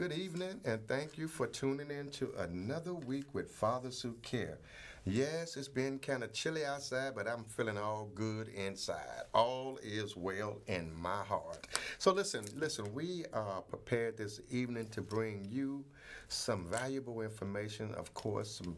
good evening, and thank you for tuning in to another week with Fathers Who Care. Yes, it's been kind of chilly outside, but I'm feeling all good inside. All is well in my heart. So listen, we are prepared this evening to bring you some valuable information, of course, some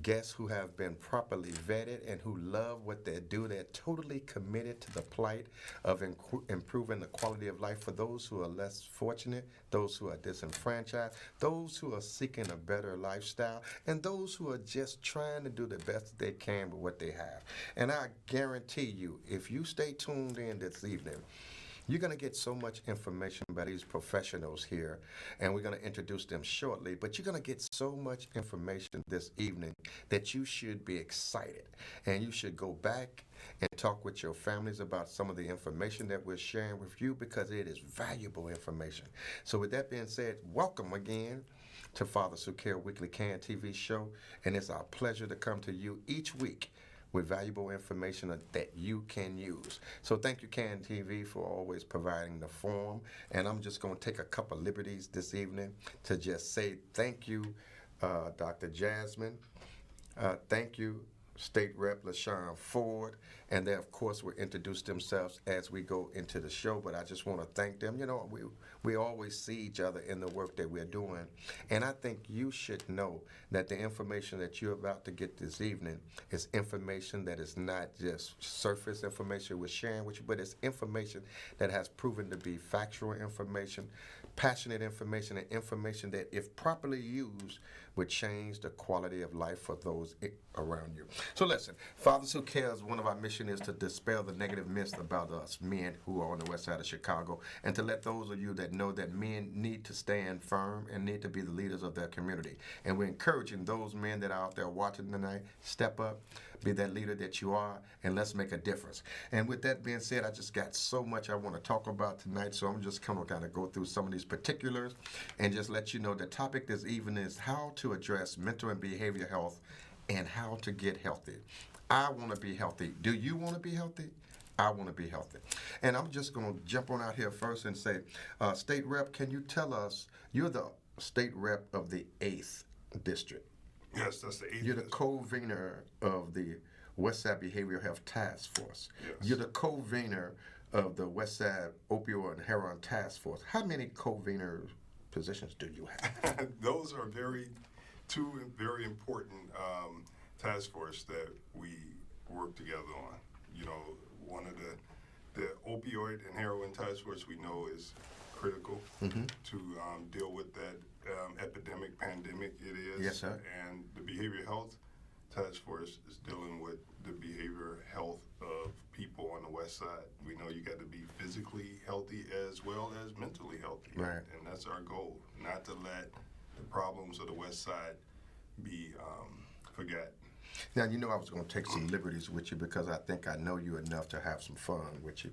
guests who have been properly vetted and who love what they do. They're totally committed to the plight of improving the quality of life for those who are less fortunate, those who are disenfranchised, those who are seeking a better lifestyle, and those who are just trying to do the best they can with what they have. And I guarantee you, if you stay tuned in this evening, you're going to get so much information by these professionals here, and we're going to introduce them shortly, but you're going to get so much information this evening that you should be excited, and you should go back and talk with your families about some of the information that we're sharing with you because it is valuable information. So with that being said, welcome again to Fathers Who Care Weekly CAN TV show, and it's our pleasure to come to you each week with valuable information that you can use. So thank you, CAN TV, for always providing the forum. And I'm just going to take a couple liberties this evening to just say thank you, Dr. Jasmine. Thank you, State Rep LaShawn Ford, and they, of course, will introduce themselves as we go into the show, but I just want to thank them. You know, we always see each other in the work that we're doing, and I think you should know that the information that you're about to get this evening is information that is not just surface information we're sharing with you, but it's information that has proven to be factual information, passionate information, and information that, if properly used, would change the quality of life for those around you. So listen, Fathers Who Cares, one of our mission is to dispel the negative myths about us men who are on the west side of Chicago, and to let those of you that know that men need to stand firm and need to be the leaders of their community. And we're encouraging those men that are out there watching tonight, step up, be that leader that you are, and let's make a difference. And with that being said, I just got so much I want to talk about tonight, so I'm just going to kind of go through some of these particulars and just let you know the topic this evening is how to address mental and behavioral health and how to get healthy. I want to be healthy. Do you want to be healthy? I want to be healthy. And I'm just going to jump on out here first and say, State Rep, can you tell us, you're the State Rep of the 8th District. Yes, that's the 8th You're the district. co-vener of the West Side Behavioral Health Task Force. Yes. You're the co-vener of the West Side Opioid and Heroin Task Force. How many co-vener positions do you have? Those are two very important task force that we work together on. You know, one of the opioid and heroin task force we know is critical to deal with that epidemic, pandemic it is. Yes, sir. And the behavioral health task force is dealing with the behavioral health of people on the west side. We know you got to be physically healthy as well as mentally healthy. Right. And that's our goal, not to let the problems of the west side be forgotten. Now, you know I was going to take some liberties with you because I think I know you enough to have some fun with you.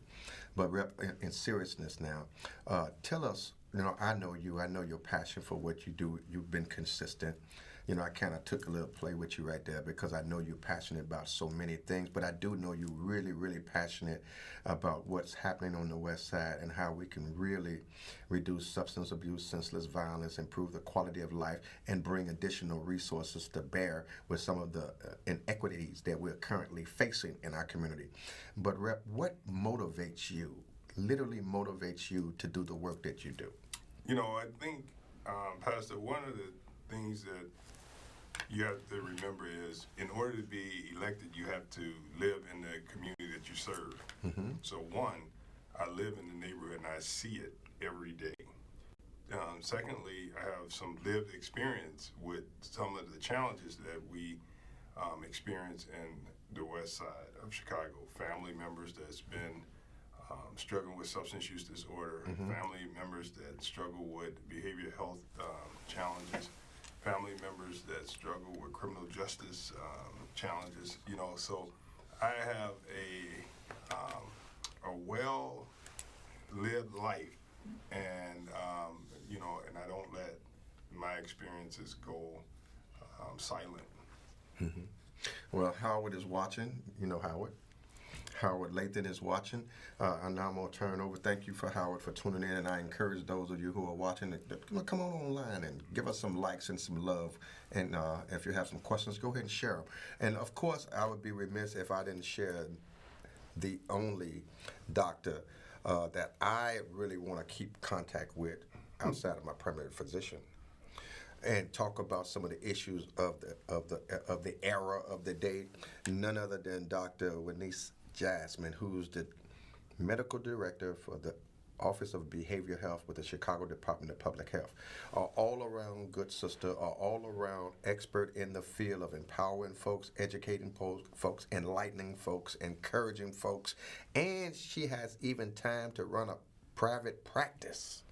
But Rep, in seriousness now, tell us, you know, I know your passion for what you do. You've been consistent. You know, I kind of took a little play with you right there because I know you're passionate about so many things, but I do know you're really, really passionate about what's happening on the west side and how we can really reduce substance abuse, senseless violence, improve the quality of life, and bring additional resources to bear with some of the inequities that we're currently facing in our community. But Rep, what motivates you, literally motivates you to do the work that you do? You know, I think, Pastor, one of the things that you have to remember is in order to be elected, you have to live in the community that you serve. Mm-hmm. So one, I live in the neighborhood and I see it every day. Secondly, I have some lived experience with some of the challenges that we experience in the west side of Chicago. Family members that's been struggling with substance use disorder, family members that struggle with behavioral health challenges, family members that struggle with criminal justice challenges. You know, so I have a well-lived life, and you know, and I don't let my experiences go silent. Mm-hmm. Well, Howard is watching. You know Howard. Howard Lathan is watching. And now I'm going to turn over. Thank you for Howard for tuning in. And I encourage those of you who are watching to come on online and give us some likes and some love. And if you have some questions, go ahead and share them. And of course, I would be remiss if I didn't share the only doctor that I really want to keep contact with outside of my primary physician, and talk about some of the issues of the era of the day. None other than Dr. Wenice Jasmine, who's the medical director for the Office of Behavioral Health with the Chicago Department of Public Health. All-around good sister, all-around expert in the field of empowering folks, educating folks, enlightening folks, encouraging folks, and she has even time to run a private practice.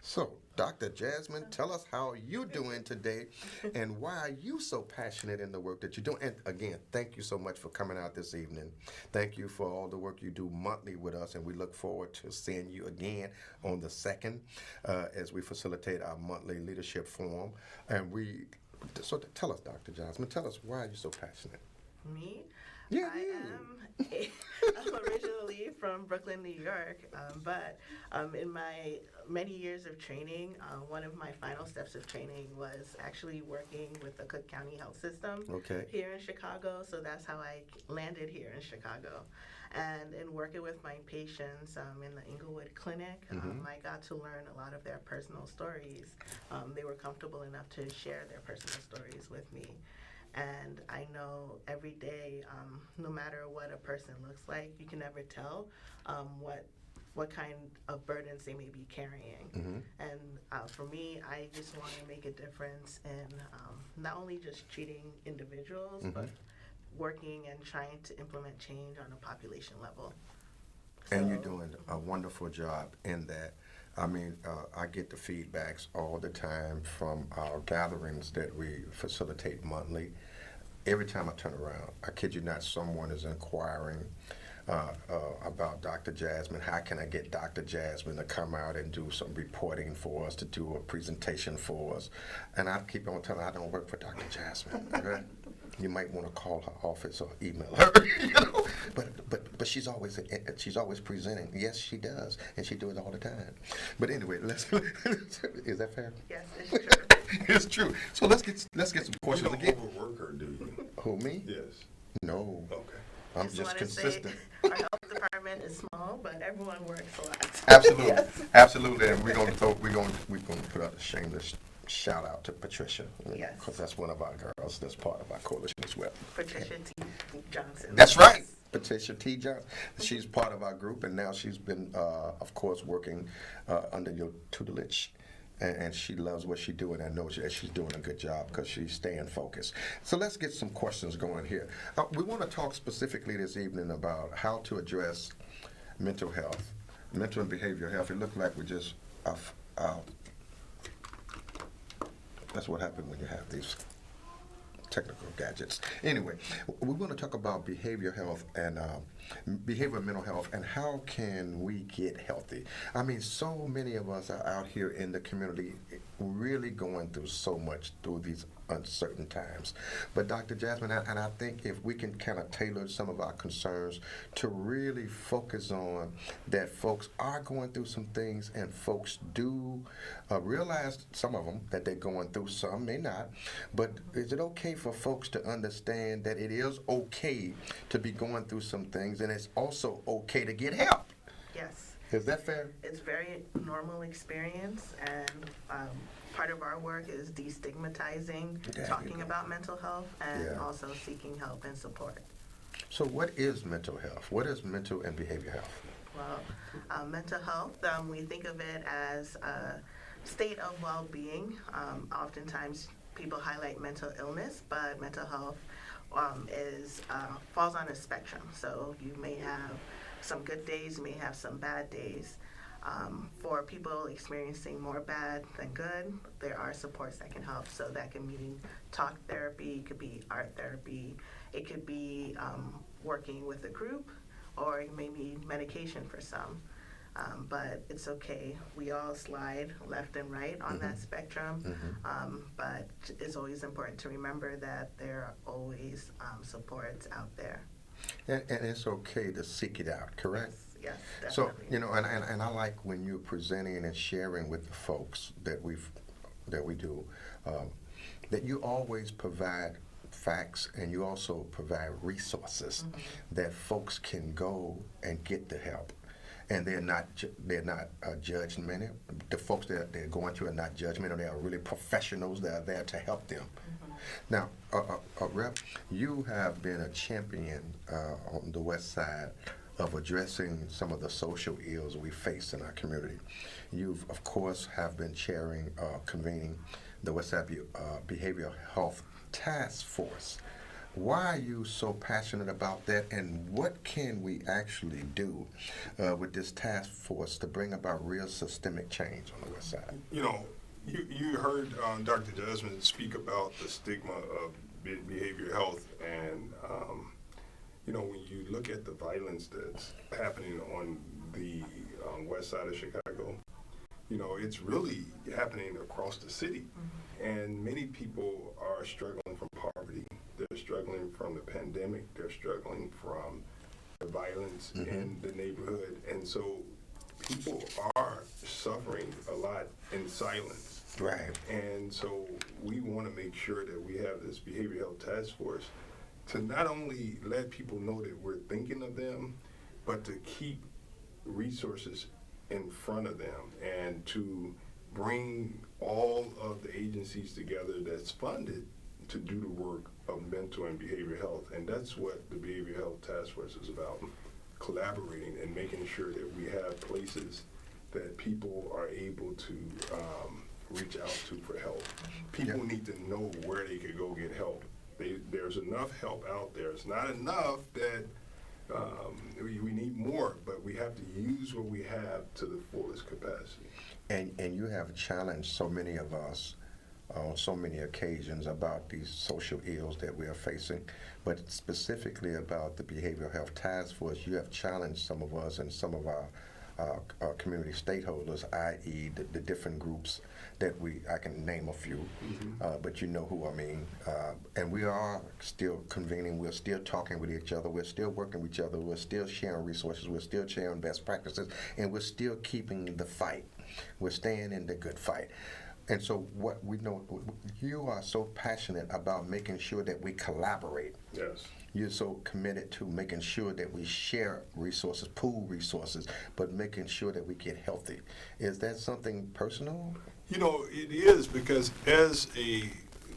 So, Dr. Jasmine, tell us how you're doing today and why are you so passionate in the work that you're doing. And again, thank you so much for coming out this evening. Thank you for all the work you do monthly with us, and we look forward to seeing you again on the 2nd as we facilitate our monthly leadership forum. So tell us, Dr. Jasmine, tell us why you're so passionate. Me? Yeah, I'm originally from Brooklyn, New York, but in my many years of training, one of my final steps of training was actually working with the Cook County Health System here in Chicago, so that's how I landed here in Chicago. And in working with my patients in the Inglewood Clinic, I got to learn a lot of their personal stories. They were comfortable enough to share their personal stories with me. And I know every day, no matter what a person looks like, you can never tell what kind of burdens they may be carrying. And for me, I just want to make a difference in not only just treating individuals, but working and trying to implement change on a population level. And you're doing a wonderful job in that. I mean, I get the feedbacks all the time from our gatherings that we facilitate monthly. Every time I turn around, I kid you not, someone is inquiring about Dr. Jasmine. How can I get Dr. Jasmine to come out and do some reporting for us, to do a presentation for us? And I keep on telling her, I don't work for Dr. Jasmine. Okay? You might want to call her office or email her. You know? But she's always presenting. Yes, she does, and she do it all the time. But anyway, is that fair? Yes, it's true. It's true. So let's get some questions You again. don't overwork her, do you? Who, me? Yes. No. Okay. I'm Just just wanna consistent. Say, our health department is small, but everyone works a lot. Absolutely, Yes. absolutely. And we're gonna put out a shameless shout out to Patricia, Yes. because that's one of our girls. That's part of our coalition as well. Patricia T. Johnson. That's right, Patricia T. Johnson. She's part of our group, and now she's been, of course, working under your tutelage. And she loves what she's doing. I know that she's doing a good job because she's staying focused. So let's get some questions going here. We want to talk specifically this evening about how to address mental health, mental and behavioral health. It looked like we just, that's what happens when you have these technical gadgets. Anyway, we want to talk about behavioral health and behavioral mental health and how can we get healthy. I mean, so many of us are out here in the community really going through so much through these uncertain times. But Dr. Jasmine, and I think if we can kind of tailor some of our concerns to really focus on that folks are going through some things, and folks do realize, some of them, that they're going through, some may not. But is it okay for folks to understand that it is okay to be going through some things, and it's also okay to get help? Yes. Is that fair? It's very normal experience, and part of our work is destigmatizing, talking about mental health, and also seeking help and support. So what is mental health? What is mental and behavioral health? Well, mental health, we think of it as a state of well-being. Oftentimes people highlight mental illness, but mental health falls on a spectrum. So you may have some good days, you may have some bad days. For people experiencing more bad than good, there are supports that can help. So that can mean talk therapy, it could be art therapy, it could be working with a group, or it may be medication for some. But it's okay. We all slide left and right on that spectrum. But it's always important to remember that there are always supports out there. And it's okay to seek it out, correct? Yes, So, definitely. and I like when you're presenting and sharing with the folks that we do, um, that you always provide facts and you also provide resources that folks can go and get the help. And they're not judgmental. The folks that they're going to are not judgmental. They are really professionals that are there to help them. Now, Rep, you have been a champion on the West Side of addressing some of the social ills we face in our community. You've, of course, have been chairing, convening the West Side Behavioral Health Task Force. Why are you so passionate about that, and what can we actually do with this task force to bring about real systemic change on the West Side? You know, you heard Dr. Jasmine speak about the stigma of behavioral health, and you know, when you look at the violence that's happening on the west side of Chicago, you know, it's really happening across the city, and many people are struggling from poverty. They're struggling from the pandemic. They're struggling from the violence in the neighborhood, and so people are suffering a lot in silence. Right. And so we want to make sure that we have this behavioral health task force to not only let people know that we're thinking of them, but to keep resources in front of them and to bring all of the agencies together that's funded to do the work of mental and behavioral health. And that's what the Behavioral Health Task Force is about, collaborating and making sure that we have places that people are able to reach out to for help. People need to know where they could go get help. There's enough help out there. It's not enough that we need more, but we have to use what we have to the fullest capacity. And you have challenged so many of us on so many occasions about these social ills that we are facing, but specifically about the Behavioral Health Task Force. You have challenged some of us and some of our community stakeholders, i.e. the different groups that I can name a few, but you know who I mean. And we are still convening, we're still talking with each other, we're still working with each other, we're still sharing resources, we're still sharing best practices, and we're still keeping the fight. We're staying in the good fight. And so what we know, you are so passionate about making sure that we collaborate. Yes. You're so committed to making sure that we share resources, pool resources, but making sure that we get healthy. Is that something personal? You know, it is, because as a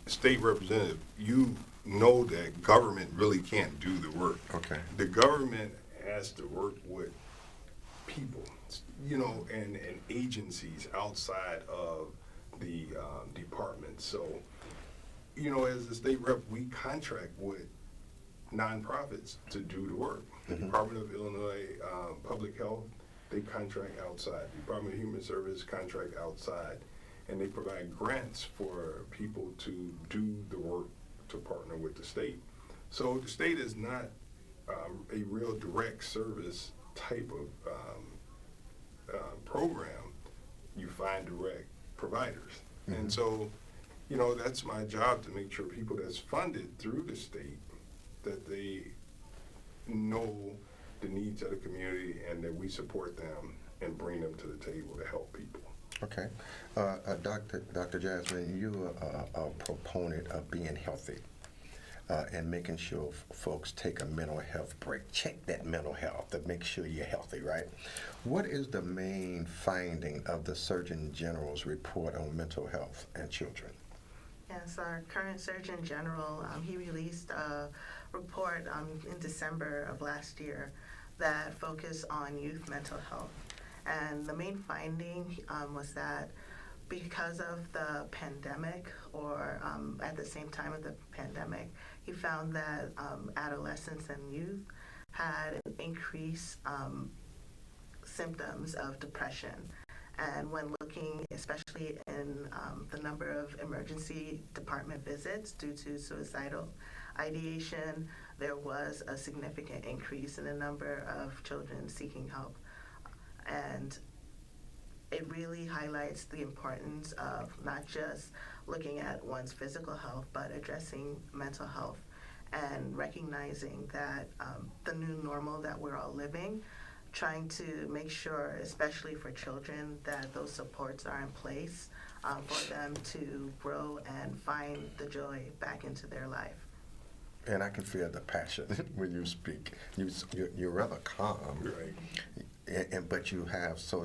state representative, you know that government really can't do the work. Okay. The government has to work with people, you know, and agencies outside of the department. So, you know, as a state rep, we contract with nonprofits to do the work. The Department of Illinois Public Health, they contract outside. Department of Human Services contract outside, and they provide grants for people to do the work to partner with the state. So the state is not a real direct service type of program. You find direct providers. And so, you know, that's my job, to make sure people that's funded through the state, that they know the needs of the community and that we support them and bring them to the table to help people. Okay. Dr. Jasmine, you are a proponent of being healthy and making sure folks take a mental health break. Check that mental health to make sure you're healthy, right? What is the main finding of the Surgeon General's report on mental health and children? Yes, our current Surgeon General, he released a report in December of last year that focused on youth mental health. And the main finding was that because of the pandemic, or at the same time of the pandemic, he found that adolescents and youth had an increased symptoms of depression. And when looking, especially in the number of emergency department visits due to suicidal ideation, there was a significant increase in the number of children seeking help. And it really highlights the importance of not just looking at one's physical health, but addressing mental health. and recognizing that the new normal that we're all living, trying to make sure, especially for children, that those supports are in place for them to grow and find the joy back into their life. And I can feel the passion when you speak. You're rather calm, Right. but you have so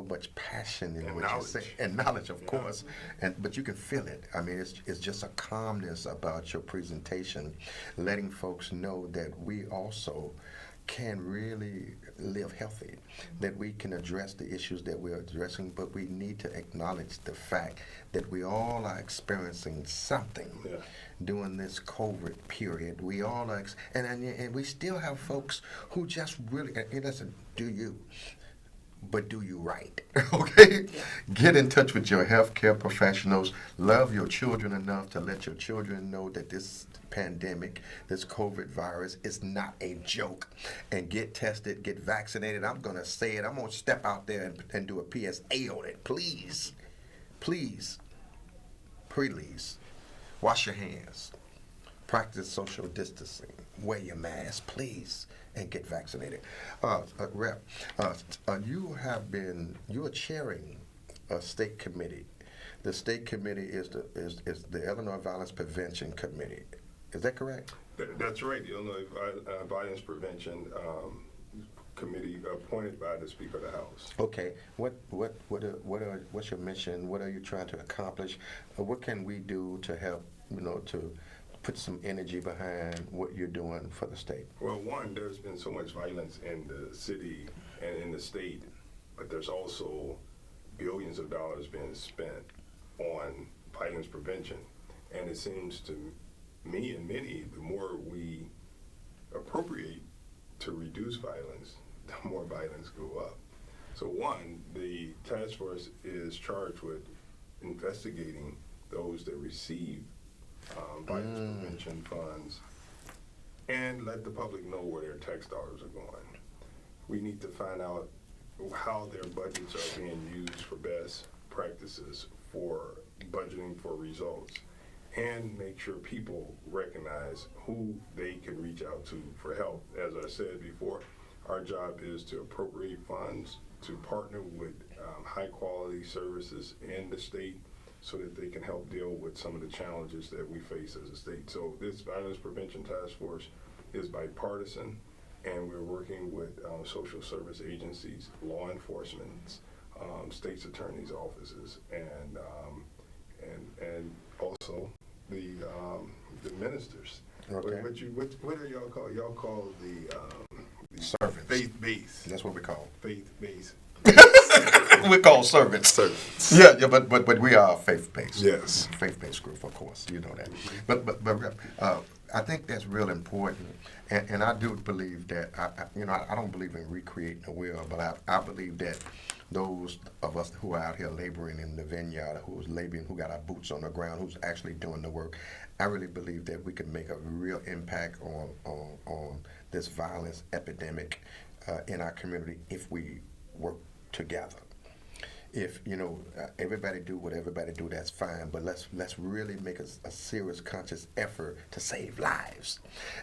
much passion in And what you knowledge. say, and knowledge, of Yeah. course. But you can feel it. I mean, it's just a calmness about your presentation, letting folks know that we also can really live healthy, that we can address the issues that we're addressing, but we need to acknowledge the fact that we all are experiencing something Yeah. during this COVID period. We all are, and we still have folks who just really, it doesn't do you, but do you right. Okay? Get in touch with your healthcare professionals. Love your children enough to let your children know that this pandemic, this COVID virus, is not a joke. And get tested, get vaccinated. I'm going to say it. I'm going to step out there and do a PSA on it. Please, please, please, wash your hands. Practice social distancing. Wear your mask, please, and get vaccinated. Rep, you are chairing a state committee. The state committee is the Illinois Violence Prevention Committee. Is that correct? That's right. The Illinois Violence Prevention Committee appointed by the Speaker of the House. Okay. What's your mission? What are you trying to accomplish? What can we do to help? To put some energy behind what you're doing for the state? Well, one, there's been so much violence in the city and in the state, but there's also billions of dollars being spent on violence prevention. And it seems to me and many, the more we appropriate to reduce violence, the more violence go up. So one, the task force is charged with investigating those that receive violence prevention funds and let the public know where their tax dollars are going. We need to find out how their budgets are being used for best practices for budgeting for results, and make sure people recognize who they can reach out to for help. As I said before, our job is to appropriate funds, to partner with high quality services in the state so that they can help deal with some of the challenges that we face as a state. So this Violence Prevention Task Force is bipartisan, and we're working with social service agencies, law enforcement, state's attorney's offices, and also the ministers. Okay. What do y'all call? Y'all call the Servants. faith-based. That's what we call. Faith-based. We call servants. Servants. Yeah, but we are faith-based. Yes. Faith-based group, of course. You know that. But Rep, I think that's real important, and I do believe that I don't believe in recreating the wheel, but I believe that those of us who are out here laboring in the vineyard, who's laboring, who got our boots on the ground, who's actually doing the work, I really believe that we can make a real impact on this violence epidemic in our community if we work together. If everybody do what everybody do, that's fine. But let's really make a serious, conscious effort to save lives.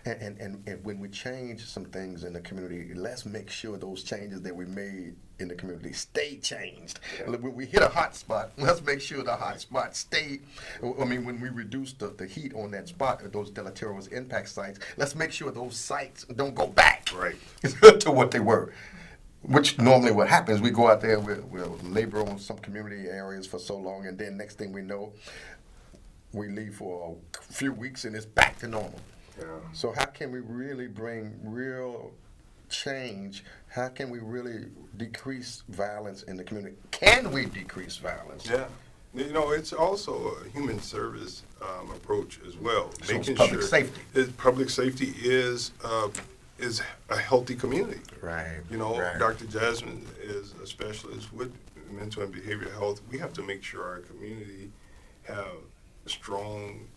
And when we change some things in the community, let's make sure those changes that we made in the community stay changed. Yeah. When we hit a hot spot, let's make sure the hot spot stay. I mean, when we reduce the heat on that spot, those deleterious impact sites, let's make sure those sites don't go back to what they were. Which normally what happens, we go out there, we'll labor on some community areas for so long, and then next thing we know, we leave for a few weeks and it's back to normal. Yeah. So how can we really bring real change? How can we really decrease violence in the community? Can we decrease violence? Yeah. It's also a human service approach as well. So making public sure safety. Public safety is a healthy community. Right. Right. Dr. Jasmine is a specialist with mental and behavioral health. We have to make sure our community have strong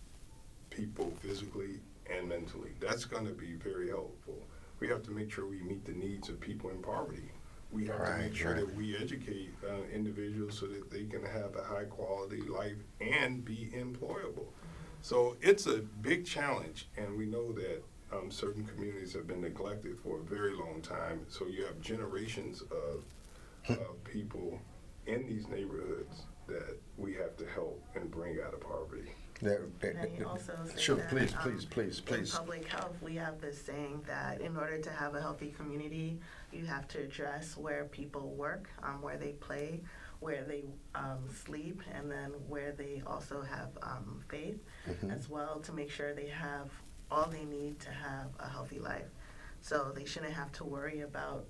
people physically and mentally. That's going to be very helpful. We have to make sure we meet the needs of people in poverty. We have to make sure that we educate individuals so that they can have a high quality life and be employable. So it's a big challenge, and we know that certain communities have been neglected for a very long time. So you have generations of people in these neighborhoods that we have to help and bring out of poverty. And you also say Sure, that, please. in public health, we have this saying that in order to have a healthy community, you have to address where people work, where they play, where they sleep, and then where they also have faith as well, to make sure they have all they need to have a healthy life. So they shouldn't have to worry about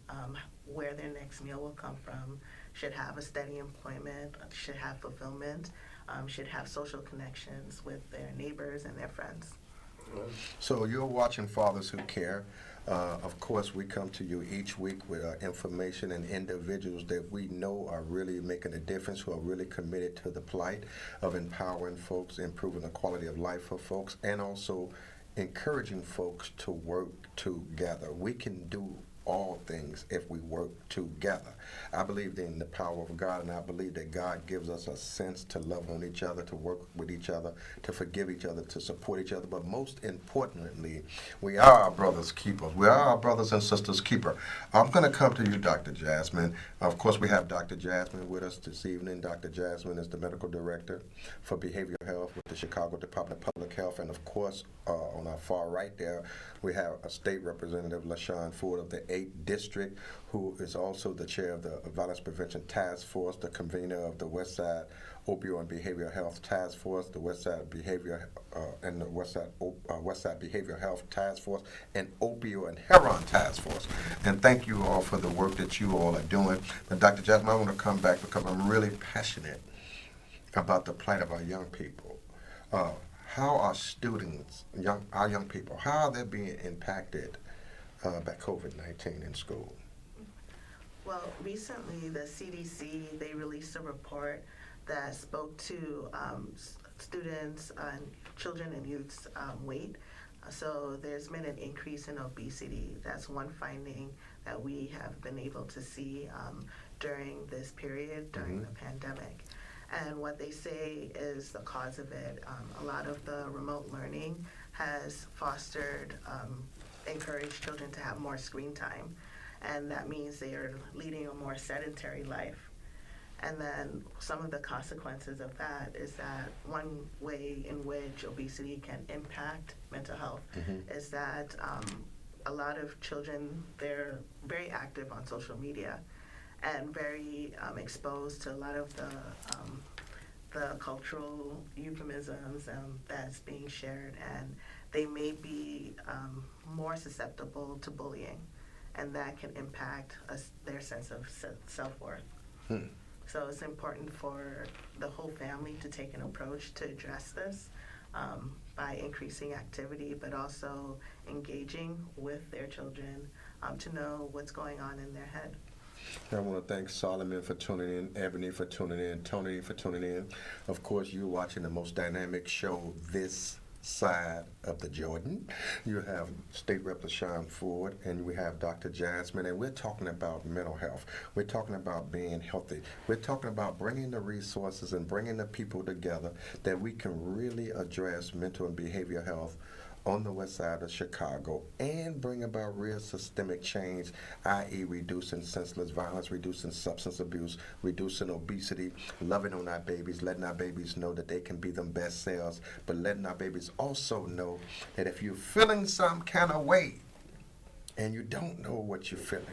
where their next meal will come from, should have a steady employment, should have fulfillment, should have social connections with their neighbors and their friends. So you're watching Fathers Who Care. Of course, we come to you each week with information and individuals that we know are really making a difference, who are really committed to the plight of empowering folks, improving the quality of life for folks, and also encouraging folks to work together. We can do all things if we work together. I believe in the power of God, and I believe that God gives us a sense to love on each other, to work with each other, to forgive each other, to support each other. But most importantly, we are our brother's keepers. We are our brothers and sisters' keeper. I'm going to come to you, Dr. Jasmine. Of course, we have Dr. Jasmine with us this evening. Dr. Jasmine is the medical director for behavioral health with the Chicago Department of Public Health. And of course, on our far right there, we have a state representative, LaShawn Ford of the 8th District, who is also the chair of the Violence Prevention Task Force, the convener of the West Side Opioid and Behavioral Health Task Force, the West Side Behavior and the West Side Behavioral Health Task Force, and Opioid and Heroin Task Force. And thank you all for the work that you all are doing. And Dr. Jasmine, I want to come back because I'm really passionate about the plight of our young people. How are students, our young people, how are they being impacted by COVID-19 in school? Well, recently the CDC, they released a report that spoke to students and children and youth's weight. So there's been an increase in obesity. That's one finding that we have been able to see during this period, during the pandemic. And what they say is the cause of it. A lot of the remote learning has fostered, encouraged children to have more screen time. And that means they are leading a more sedentary life. And then some of the consequences of that is that one way in which obesity can impact mental health is that a lot of children, they're very active on social media and very exposed to a lot of the cultural euphemisms that's being shared, and they may be more susceptible to bullying, and that can impact their sense of self-worth. So it's important for the whole family to take an approach to address this by increasing activity, but also engaging with their children to know what's going on in their head. I want to thank Solomon for tuning in, Ebony for tuning in, Tony for tuning in. Of course, you're watching the most dynamic show this side of the Jordan. You have State Rep LaShawn Ford, and we have Dr. Jasmine, and we're talking about mental health. We're talking about being healthy. We're talking about bringing the resources and bringing the people together that we can really address mental and behavioral health on the west side of Chicago and bring about real systemic change, i.e. reducing senseless violence, reducing substance abuse, reducing obesity, loving on our babies, letting our babies know that they can be them best selves, but letting our babies also know that if you're feeling some kind of way and you don't know what you're feeling,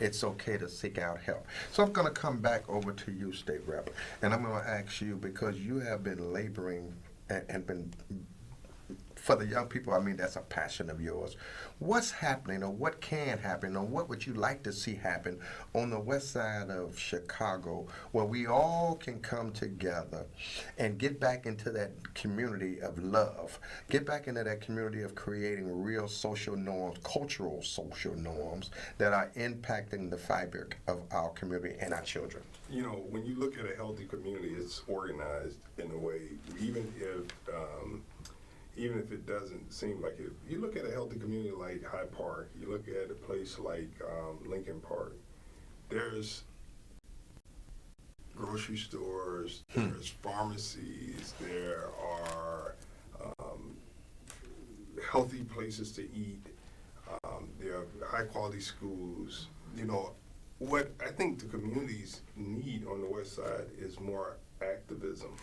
it's okay to seek out help. So I'm going to come back over to you, State Rep, and I'm going to ask you, because you have been laboring and been for the young people, I mean, that's a passion of yours. What's happening, or what can happen, or what would you like to see happen on the west side of Chicago, where we all can come together and get back into that community of love, get back into that community of creating real social norms, cultural social norms that are impacting the fabric of our community and our children? You know, when you look at a healthy community, it's organized in a way, even if it doesn't seem like it. You look at a healthy community like Hyde Park, you look at a place like Lincoln Park, there's grocery stores, there's pharmacies, there are healthy places to eat. There are high quality schools. What I think the communities need on the west side is more activism.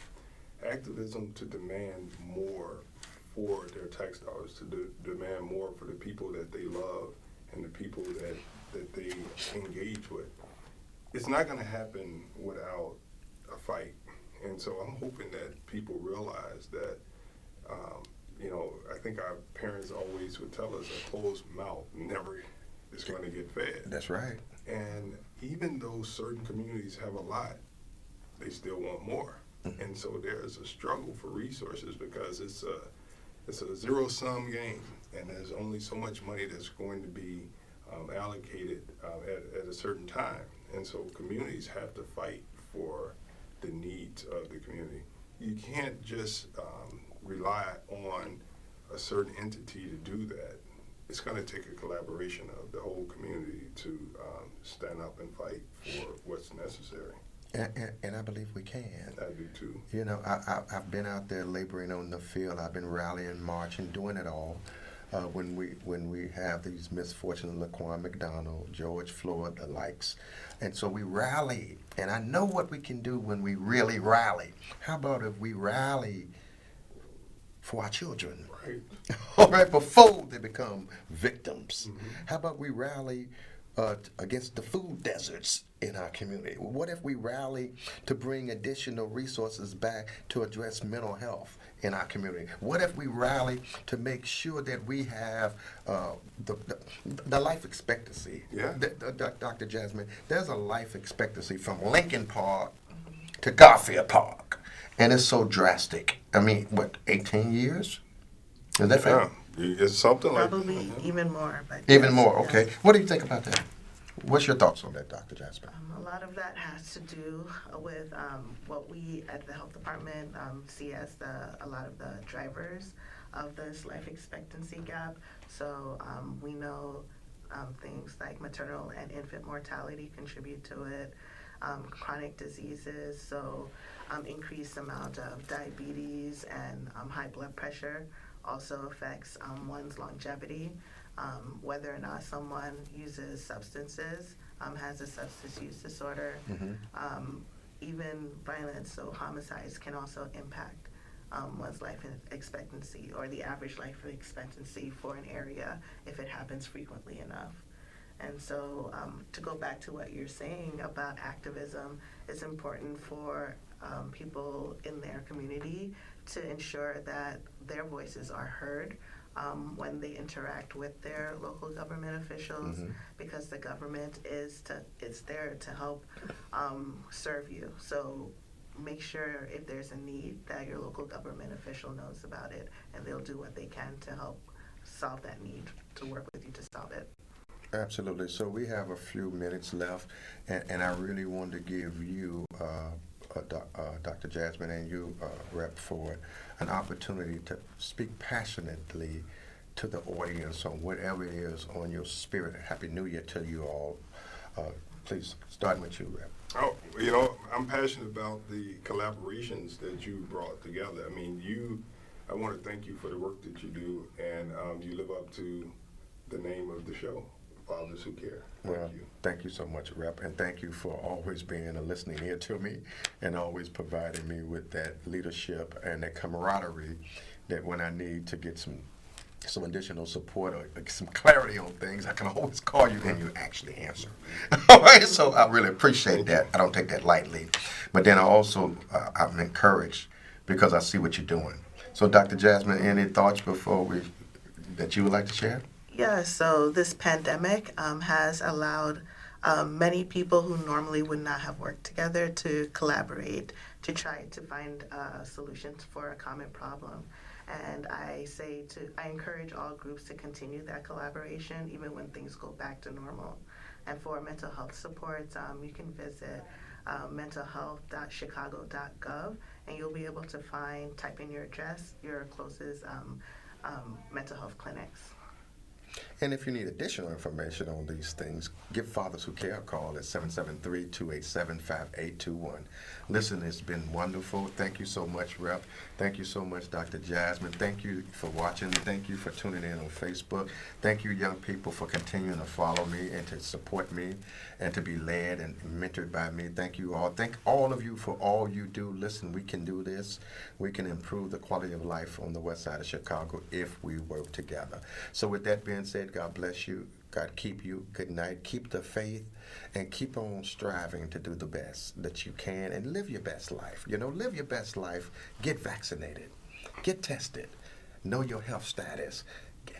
Activism to demand more for their tax dollars, to demand more for the people that they love and the people that they engage with. It's not going to happen without a fight. And so I'm hoping that people realize that, I think our parents always would tell us a closed mouth never is going to get fed. That's right. And even though certain communities have a lot, they still want more. And so there's a struggle for resources because it's a zero-sum game, and there's only so much money that's going to be allocated at a certain time. And so communities have to fight for the needs of the community. You can't just rely on a certain entity to do that. It's going to take a collaboration of the whole community to stand up and fight for what's necessary. And I believe we can. I do too. I've been out there laboring on the field. I've been rallying, marching, doing it all. When we have these misfortunes, Laquan McDonald, George Floyd, the likes. And so we rally. And I know what we can do when we really rally. How about if we rally for our children? Right. All right, before they become victims. Mm-hmm. How about we rally against the food deserts in our community? What if we rally to bring additional resources back to address mental health in our community? What if we rally to make sure that we have the life expectancy? Yeah. Dr. Jasmine, there's a life expectancy from Lincoln Park to Garfield Park, and it's so drastic. I mean, 18 years? Is that fair? Yeah, it's something like probably even more. But even yes, more, yes. okay. What do you think about that? What's your thoughts on that, Dr. Jasper? A lot of that has to do with what we at the health department see as a lot of the drivers of this life expectancy gap. So we know things like maternal and infant mortality contribute to it, chronic diseases, so increased amount of diabetes and high blood pressure also affects one's longevity. Whether or not someone uses substances, has a substance use disorder, even violence, so homicides can also impact one's life expectancy or the average life expectancy for an area if it happens frequently enough. And so to go back to what you're saying about activism, it's important for people in their community to ensure that their voices are heard when they interact with their local government officials, because the government is there to help serve you. So make sure if there's a need that your local government official knows about it, and they'll do what they can to help solve that need, to work with you to solve it. Absolutely. So we have a few minutes left, and I really want to give you, Dr. Jasmine, and you, Rep. Ford, an opportunity to speak passionately to the audience on whatever it is on your spirit. Happy New Year to you all. Please, starting with you, Rep. Oh, I'm passionate about the collaborations that you brought together. I mean, I want to thank you for the work that you do, and you live up to the name of the show, Fathers Who Care. Thank you. Thank you so much, Rep. And thank you for always being a listening ear to me and always providing me with that leadership and that camaraderie that when I need to get some additional support or some clarity on things, I can always call you and you actually answer. All right, so I really appreciate that. I don't take that lightly. But then I'm encouraged because I see what you're doing. So Dr. Jasmine, any thoughts that you would like to share? Yeah, so this pandemic has allowed many people who normally would not have worked together to collaborate to try to find solutions for a common problem. And I encourage all groups to continue that collaboration even when things go back to normal. And for mental health supports, you can visit mentalhealth.chicago.gov, and you'll be able to type in your address, your closest mental health clinics. And if you need additional information on these things, give Fathers Who Care a call at 773-287-5821. Listen, it's been wonderful. Thank you so much, Rep. Thank you so much, Dr. Jasmine. Thank you for watching. Thank you for tuning in on Facebook. Thank you, young people, for continuing to follow me and to support me and to be led and mentored by me. Thank you all. Thank all of you for all you do. Listen, we can do this. We can improve the quality of life on the west side of Chicago if we work together. So with that being said, God bless you. God keep you. Good night. Keep the faith and keep on striving to do the best that you can and live your best life. You know, live your best life. Get vaccinated. Get tested. Know your health status.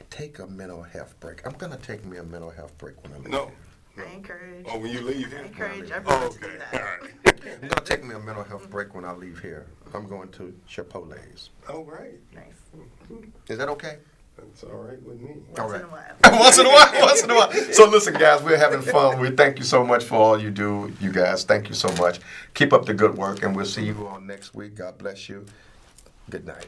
Take a mental health break. I'm going to take me a mental health break when I leave. No. I encourage. Oh, when you leave I here? encourage Oh, everyone to okay. do All that. right. I'm going to take me a mental health break when I leave here. I'm going to Chipotle's. All right. Nice. Is that okay? That's all right with me. All Once right. in a while. Once in a while, once in a while. So listen, guys, we're having fun. We thank you so much for all you do, you guys. Thank you so much. Keep up the good work, and we'll see you all next week. God bless you. Good night.